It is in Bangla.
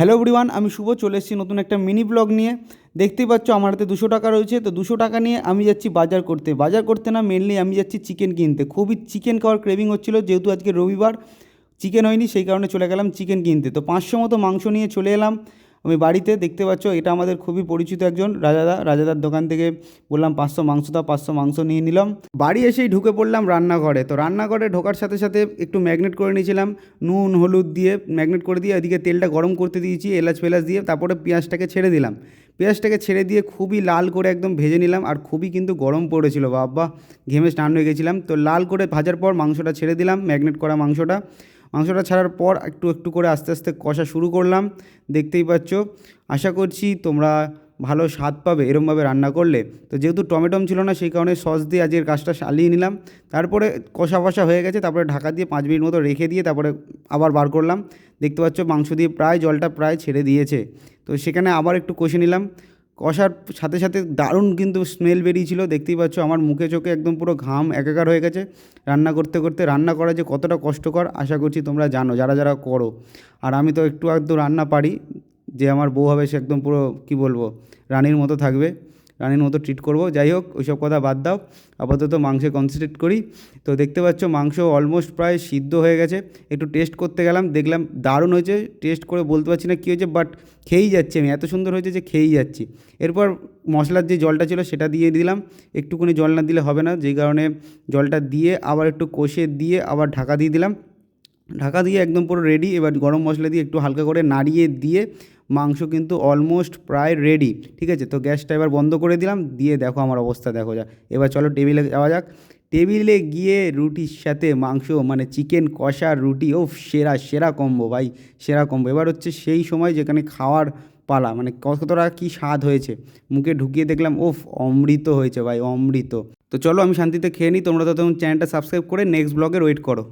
হ্যালো এভরিওয়ান, আমি শুভ চলে এসেছি নতুন একটা মিনি ব্লগ নিয়ে। দেখতেই পাচ্ছ আমার হাতে 200 টাকা রয়েছে। তো 200 টাকা নিয়ে আমি যাচ্ছি বাজার করতে না, মেনলি আমি যাচ্ছি চিকেন কিনতে। খুবই চিকেন খাওয়ার ক্রেভিং হচ্ছিলো, যেহেতু আজকে রবিবার চিকেন হয়নি, সেই কারণে চলে গেলাম চিকেন কিনতে। তো 500 মতো মাংস নিয়ে চলে এলাম আমি বাড়িতে। দেখতে পাচ্ছ এটা আমাদের খুবই পরিচিত একজন রাজাদার দোকান থেকে বললাম 500 মাংস দাও, 500 মাংস নিয়ে নিলাম। বাড়ি এসেই ঢুকে পড়লাম রান্নাঘরে। তো রান্নাঘরে ঢোকার সাথে সাথে একটু ম্যাগনেট করে নিয়েছিলাম, নুন হলুদ দিয়ে ম্যাগনেট করে দিয়ে এদিকে তেলটা গরম করতে দিয়েছি এলাচ ফেলাচ দিয়ে। তারপরে পেঁয়াজটাকে ছেড়ে দিলাম, পেঁয়াজটাকে ছেড়ে দিয়ে খুবই লাল করে একদম ভেজে নিলাম। আর খুবই কিন্তু গরম পড়েছিল, বাবা ঘেমে স্নান হয়ে গেছিলাম। তো লাল করে ভাজার পর মাংসটা ছেড়ে দিলাম, ম্যাগনেট করা মাংসটা ছাড়ার পর একটু একটু করে আস্তে আস্তে কষা শুরু করলাম। দেখতেই পাচ্ছ, আশা করছি তোমরা ভালো স্বাদ পাবে এরমভাবে রান্না করলে। তো যেহেতু টমেটম ছিল না, সেই কারণে সস দিয়ে আজকের কাজটা চালিয়ে নিলাম। তারপরে কষা হয়ে গেছে, তারপরে ঢাকা দিয়ে 5 মিনিট মতো রেখে দিয়ে তারপরে আবার বার করলাম। দেখতে পাচ্ছ মাংস দিয়ে জলটা প্রায় ছেড়ে দিয়েছে। তো সেখানে আবার একটু কষে নিলাম। কষার সাথে সাথে দারুণ কিন্তু স্মেল বেরিয়েছিল। দেখতেই পাচ্ছ আমার মুখে চোখে একদম পুরো ঘাম একাকার হয়ে গেছে। রান্না করতে করতে রান্না করা যে কতটা কষ্টকর আশা করছি তোমরা জানো, যারা যারা করো। আর আমি তো একটু আধটু রান্না পারি, যে আমার বউ হবে সে একদম পুরো কী বলবো, রানীর মতো থাকবে, রানীর মতো ট্রিট করবো। যাই হোক, ওইসব কথা বাদ দাও, আপাতত মাংসে কনসেন্ট্রেট করি। তো দেখতে পাচ্ছ মাংস অলমোস্ট প্রায় সিদ্ধ হয়ে গেছে। একটু টেস্ট করতে গেলাম, দেখলাম দারুণ হয়েছে। টেস্ট করে বলতে পারছি না কী হয়েছে, বাট খেয়েই যাচ্ছি আমি, এত সুন্দর হয়েছে যে খেয়েই যাচ্ছি। এরপর মশলার যে জলটা ছিল সেটা দিয়ে দিলাম। একটুখানি জল না দিলে হবে না, যেই কারণে জলটা দিয়ে আবার একটু কষে দিয়ে আবার ঢাকা দিয়ে দিলাম। ঢাকা দিয়ে একদম পুরো রেডি। এবার গরম মশলা দিয়ে একটু হালকা করে নাড়িয়ে দিয়ে মাংস কিন্তু অলমোস্ট প্রায় রেডি। ঠিক আছে, তো গ্যাসটা এবার বন্ধ করে দিলাম, দিয়ে দেখো আমার অবস্থা দেখো যা। এবার চলো টেবিলে যাওয়া যাক। টেবিলে গিয়ে রুটির সাথে মাংস, মানে চিকেন কষা রুটি, ও সেরা সেরা কম্বো ভাই, সেরা কম্বো। এবার হচ্ছে সেই সময় যেখানে খাওয়ার পালা, মানে কতটা কী স্বাদ হয়েছে। মুখে ঢুকিয়ে দেখলাম, ওফ অমৃত হয়েছে ভাই, অমৃত। তো চলো আমি শান্তিতে খেয়ে নিই, তোমরা তো তখন চ্যানেলটা সাবস্ক্রাইব করে নেক্সট ব্লগের ওয়েট করো।